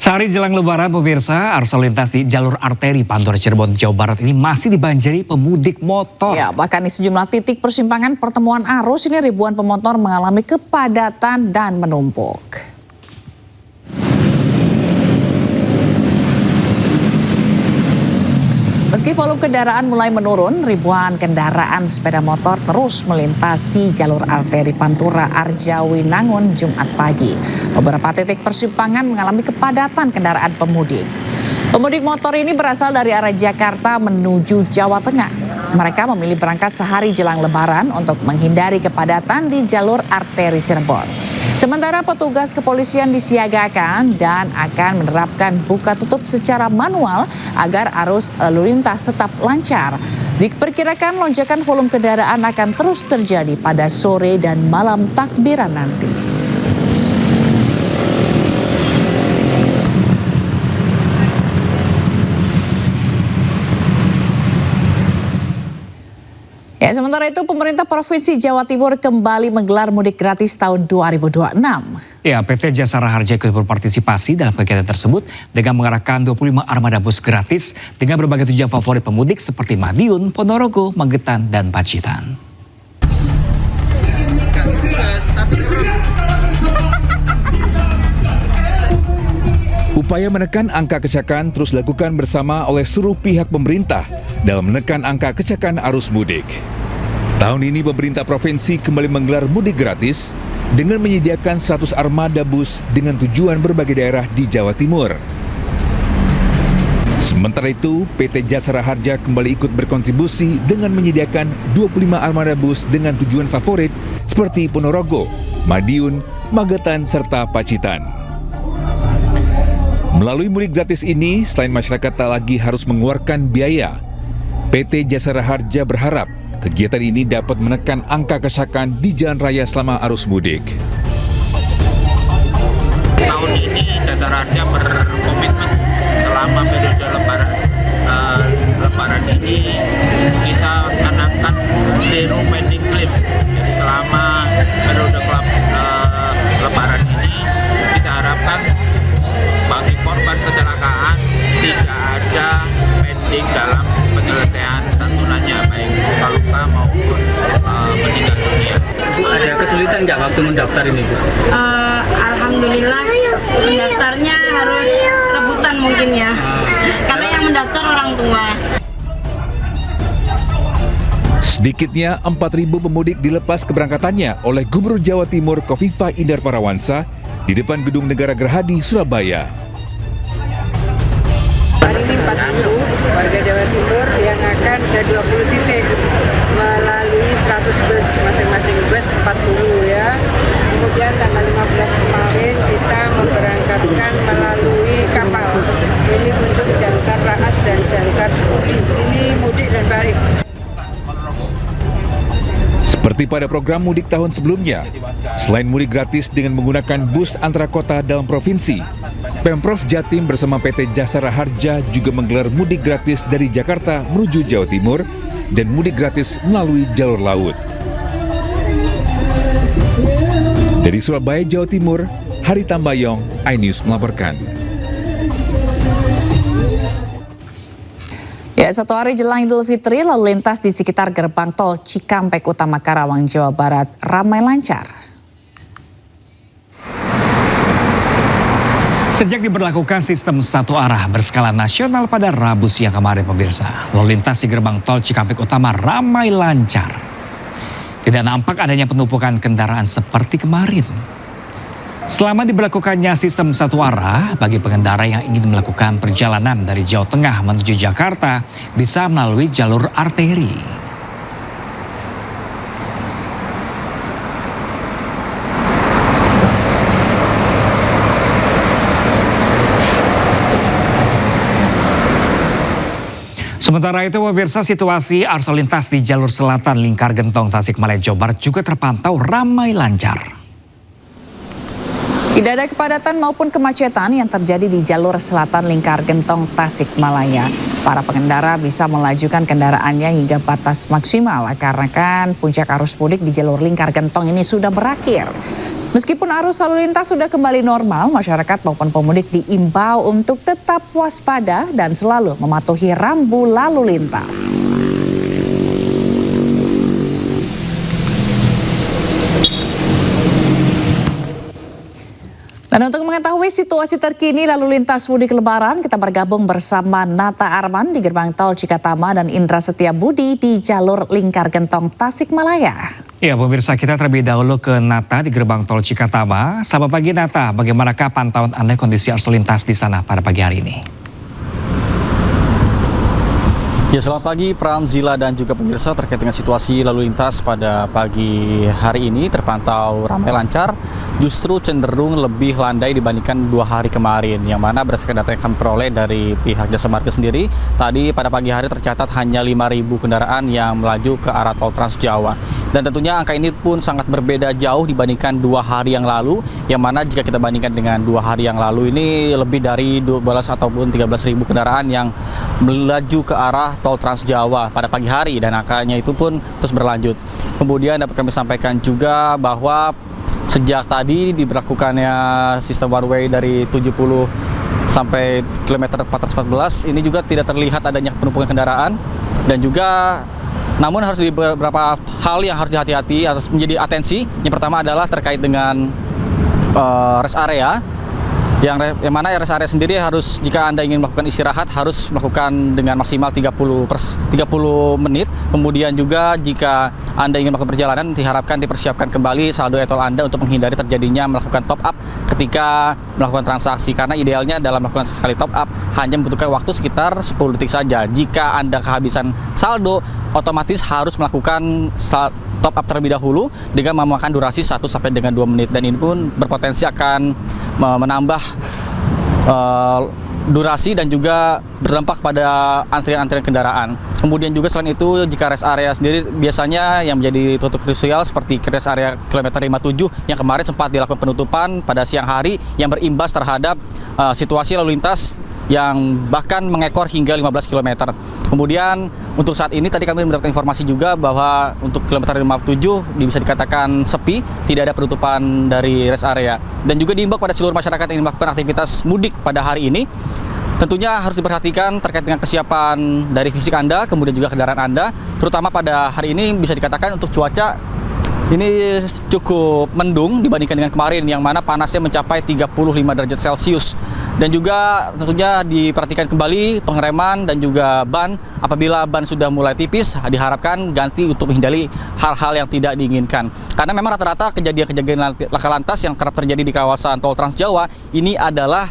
Sehari jelang Lebaran, pemirsa, arus lalu lintas di jalur arteri Pantura Cirebon, Jawa Barat ini masih dibanjiri pemudik motor. Ya, bahkan di sejumlah titik persimpangan pertemuan arus ini ribuan pemotor mengalami kepadatan dan menumpuk. Meski volume kendaraan mulai menurun, ribuan kendaraan sepeda motor terus melintasi jalur arteri Pantura Arjawinangun Jumat pagi. Beberapa titik persimpangan mengalami kepadatan kendaraan pemudik. Pemudik motor ini berasal dari arah Jakarta menuju Jawa Tengah. Mereka memilih berangkat sehari jelang Lebaran untuk menghindari kepadatan di jalur arteri Cirebon. Sementara petugas kepolisian disiagakan dan akan menerapkan buka tutup secara manual agar arus lalu lintas tetap lancar. Diperkirakan lonjakan volume kendaraan akan terus terjadi pada sore dan malam takbiran nanti. Ya, sementara itu pemerintah Provinsi Jawa Timur kembali menggelar mudik gratis tahun 2026. Ya, PT Jasara Harja ikut berpartisipasi dalam kegiatan tersebut dengan mengarahkan 25 armada bus gratis dengan berbagai tujuan favorit pemudik seperti Madiun, Ponorogo, Magetan, dan Pacitan. Upaya menekan angka kecelakaan terus dilakukan bersama oleh seluruh pihak pemerintah dalam menekan angka kecelakaan arus mudik. Tahun ini pemerintah provinsi kembali menggelar mudik gratis dengan menyediakan 100 armada bus dengan tujuan berbagai daerah di Jawa Timur. Sementara itu, PT Jasara Harja kembali ikut berkontribusi dengan menyediakan 25 armada bus dengan tujuan favorit seperti Ponorogo, Madiun, Magetan, serta Pacitan. Melalui mudik gratis ini, selain masyarakat tak lagi harus mengeluarkan biaya, PT Jasara Harja berharap kegiatan ini dapat menekan angka kecelakaan di jalan raya selama arus mudik. Tahun ini Jasara Harja berkomitmen selama periode lebaran ini kita akan zero pending claim. Jadi selama periode lebaran ini kita harapkan bagi korban kecelakaan tidak ada pending dalam penyelesaian santunannya, baik luka-luka maupun meninggal dunia. Bu, ada kesulitan nggak waktu mendaftar ini, Bu? Alhamdulillah mendaftarnya harus rebutan mungkin ya, karena yang mendaftar orang tua. Sedikitnya 4.000 pemudik dilepas keberangkatannya oleh Gubernur Jawa Timur Khofifah Indar Parawansa di depan Gedung Negara Gerhadi, Surabaya. Hari ini 4.000 warga Jawa Timur yang akan ke 20 titik melalui 100 bus, masing-masing bus 40 ya. Kemudian tanggal 15 kemarin kita memberangkatkan melalui kapal. Ini untuk jangkar Raas dan jangkar Semudi. Ini mudik dan balik. Seperti pada program mudik tahun sebelumnya, selain mudik gratis dengan menggunakan bus antara kota dalam provinsi, Pemprov Jatim bersama PT Jasara Harja juga menggelar mudik gratis dari Jakarta menuju Jawa Timur dan mudik gratis melalui jalur laut. Dari Surabaya, Jawa Timur, Hari Tambayong, iNews melaporkan. Ya, satu hari jelang Idul Fitri, lalu lintas di sekitar gerbang tol Cikampek Utama Karawang, Jawa Barat ramai lancar. Sejak diberlakukan sistem satu arah berskala nasional pada Rabu siang kemarin, pemirsa, lalu lintas di gerbang tol Cikampek Utama ramai lancar. Tidak nampak adanya penumpukan kendaraan seperti kemarin. Selama diberlakukannya sistem satu arah, bagi pengendara yang ingin melakukan perjalanan dari Jawa Tengah menuju Jakarta bisa melalui jalur arteri. Sementara itu, pemirsa, situasi arus lalu lintas di jalur selatan Lingkar Gentong Tasikmalaya, Jawa Barat juga terpantau ramai lancar. Tidak ada kepadatan maupun kemacetan yang terjadi di jalur selatan Lingkar Gentong Tasikmalaya. Para pengendara bisa melajukan kendaraannya hingga batas maksimal karena kan puncak arus mudik di jalur Lingkar Gentong ini sudah berakhir. Meskipun arus lalu lintas sudah kembali normal, masyarakat maupun pemudik diimbau untuk tetap waspada dan selalu mematuhi rambu lalu lintas. Dan untuk mengetahui situasi terkini lalu lintas mudik Lebaran, kita bergabung bersama Nata Arman di Gerbang Tol Cikatama dan Indra Setiabudi di jalur Lingkar Gentong Tasikmalaya. Ya, pemirsa, kita terlebih dahulu ke Nata di Gerbang Tol Cikatama. Selamat pagi Nata, bagaimanakah pantauan Anda kondisi arus lintas di sana pada pagi hari ini? Ya, selamat pagi Pram, Zila dan juga pemirsa. Terkait dengan situasi lalu lintas pada pagi hari ini terpantau ramai lancar, justru cenderung lebih landai dibandingkan 2 hari kemarin, yang mana berdasarkan data yang kami peroleh dari pihak Jasa Marga sendiri, tadi pada pagi hari tercatat hanya 5.000 kendaraan yang melaju ke arah tol Trans Jawa. Dan tentunya angka ini pun sangat berbeda jauh dibandingkan 2 hari yang lalu, yang mana jika kita bandingkan dengan 2 hari yang lalu ini lebih dari 12 ataupun 13.000 kendaraan yang melaju ke arah tol Trans Jawa pada pagi hari, dan angkanya itu pun terus berlanjut. Kemudian dapat kami sampaikan juga bahwa sejak tadi diberlakukannya sistem one way dari 70 sampai kilometer 414 ini juga tidak terlihat adanya penumpukan kendaraan, dan juga namun harus di beberapa hal yang harus dihati-hati atau menjadi atensi. Yang pertama adalah terkait dengan rest area, yang mana rest area sendiri harus, jika Anda ingin melakukan istirahat, harus melakukan dengan maksimal 30 menit. Kemudian juga jika Anda ingin melakukan perjalanan, diharapkan dipersiapkan kembali saldo e-tol Anda untuk menghindari terjadinya melakukan top up ketika melakukan transaksi, karena idealnya dalam melakukan sekali top up hanya membutuhkan waktu sekitar 10 detik saja. Jika Anda kehabisan saldo, otomatis harus melakukan top up terlebih dahulu dengan memakan durasi 1 sampai dengan 2 menit, dan ini pun berpotensi akan menambah durasi dan juga berdampak pada antrian-antrian kendaraan. Kemudian juga selain itu, jika rest area sendiri biasanya yang menjadi tutup krusial seperti rest area kilometer 57 yang kemarin sempat dilakukan penutupan pada siang hari yang berimbas terhadap situasi lalu lintas yang bahkan mengekor hingga 15 km. Kemudian untuk saat ini tadi kami mendapatkan informasi juga bahwa untuk kilometer 57 bisa dikatakan sepi, tidak ada penutupan dari rest area. Dan juga diimbau pada seluruh masyarakat yang melakukan aktivitas mudik pada hari ini, tentunya harus diperhatikan terkait dengan kesiapan dari fisik Anda, kemudian juga kendaraan Anda, terutama pada hari ini bisa dikatakan untuk cuaca ini cukup mendung dibandingkan dengan kemarin, yang mana panasnya mencapai 35 derajat Celcius. Dan juga tentunya diperhatikan kembali pengereman dan juga ban. Apabila ban sudah mulai tipis, diharapkan ganti untuk menghindari hal-hal yang tidak diinginkan. Karena memang rata-rata kejadian-kejadian laka lantas yang kerap terjadi di kawasan tol Trans Jawa ini adalah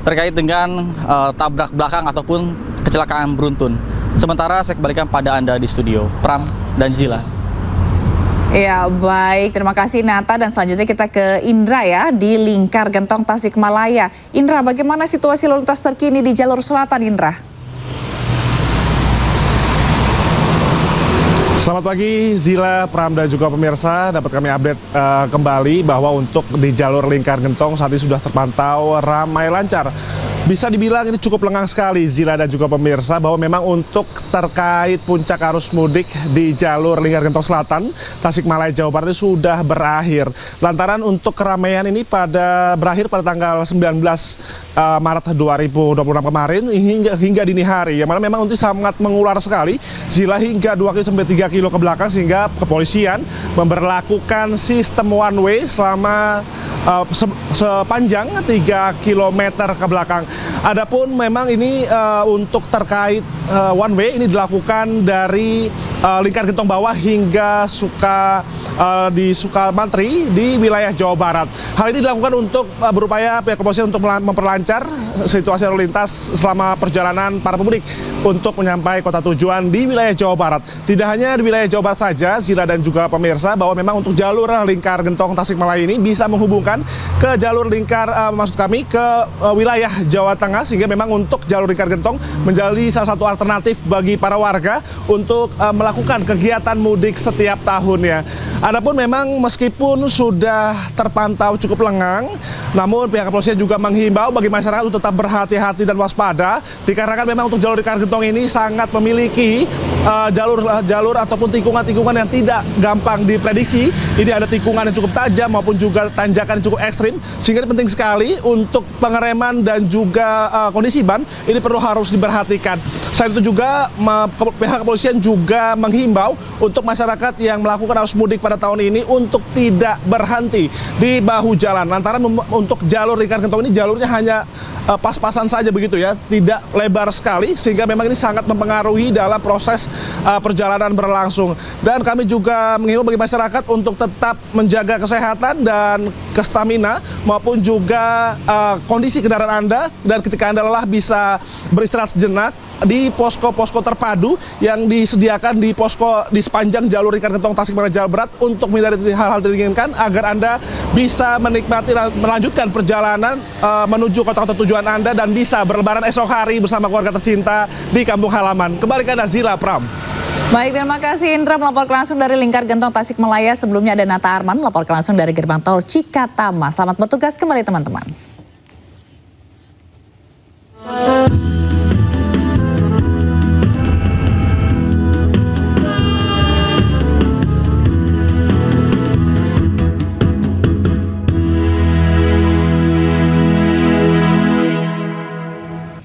terkait dengan tabrak belakang ataupun kecelakaan beruntun. Sementara saya kembalikan pada Anda di studio, Pram dan Zila. Ya, baik, terima kasih Nata, dan selanjutnya kita ke Indra ya di Lingkar Gentong Tasikmalaya. Indra, bagaimana situasi lalu lintas terkini di jalur selatan, Indra? Selamat pagi Zila, Pram dan juga pemirsa. Dapat kami update kembali bahwa untuk di jalur Lingkar Gentong saat ini sudah terpantau ramai lancar. Bisa dibilang ini cukup lengang sekali Zila dan juga pemirsa, bahwa memang untuk terkait puncak arus mudik di jalur Lingkar Gentong Selatan Tasikmalaya Jawa Barat itu sudah berakhir. Lantaran untuk keramaian ini berakhir pada tanggal 19 Maret 2026 kemarin hingga dini hari, yang mana memang untuk sangat mengular sekali Zila, hingga 2 sampai 3 kilo ke belakang, sehingga kepolisian memberlakukan sistem one way selama sepanjang 3 km ke belakang. Adapun memang ini untuk terkait one way ini dilakukan dari Lingkar Gentong bawah hingga di Sukamantri di wilayah Jawa Barat. Hal ini dilakukan untuk berupaya pihak kepolisian untuk memperlancar situasi lalu lintas selama perjalanan para pemudik untuk menyampai kota tujuan di wilayah Jawa Barat. Tidak hanya di wilayah Jawa Barat saja, Zila dan juga pemirsa, bahwa memang untuk jalur Lingkar Gentong Tasikmalaya ini bisa menghubungkan ke jalur lingkar, maksud kami ke wilayah Jawa Tengah, sehingga memang untuk jalur Lingkar Gentong menjadi salah satu alternatif bagi para warga untuk melakukan kegiatan mudik setiap tahunnya. Adapun memang meskipun sudah terpantau cukup lengang, namun pihak kepolisian juga menghimbau bagi masyarakat untuk tetap berhati-hati dan waspada, dikarenakan memang untuk jalur Lingkar Gentong ini sangat memiliki jalur ataupun tikungan-tikungan yang tidak gampang diprediksi. Ini ada tikungan yang cukup tajam maupun juga tanjakan yang cukup ekstrim, sehingga ini penting sekali untuk pengereman dan juga kondisi ban ini harus diperhatikan. Selain itu juga pihak kepolisian juga menghimbau untuk masyarakat yang melakukan arus mudik pada tahun ini untuk tidak berhenti di bahu jalan. Lantaran untuk jalur lingkar gentong ini jalurnya hanya pas-pasan saja begitu ya, tidak lebar sekali, sehingga memang ini sangat mempengaruhi dalam proses perjalanan berlangsung. Dan kami juga menghimbau bagi masyarakat untuk tetap menjaga kesehatan dan stamina maupun juga kondisi kendaraan Anda, dan ketika Anda lelah bisa beristirahat sejenak di posko-posko terpadu yang disediakan di sepanjang jalur lingkar gentong Tasikmalaya Jawa Barat untuk menghindari hal-hal tidak diinginkan, agar Anda bisa menikmati melanjutkan perjalanan menuju kota-kota tujuan Anda dan bisa berlebaran esok hari bersama keluarga tercinta di kampung halaman. Kembali ke Anda, Zila, Pram. Baik, terima kasih Indra melaporkan langsung dari Lingkar Gentong Tasikmalaya. Sebelumnya ada Nata Arman melaporkan langsung dari gerbang tol Cikatama. Selamat bertugas kembali teman-teman.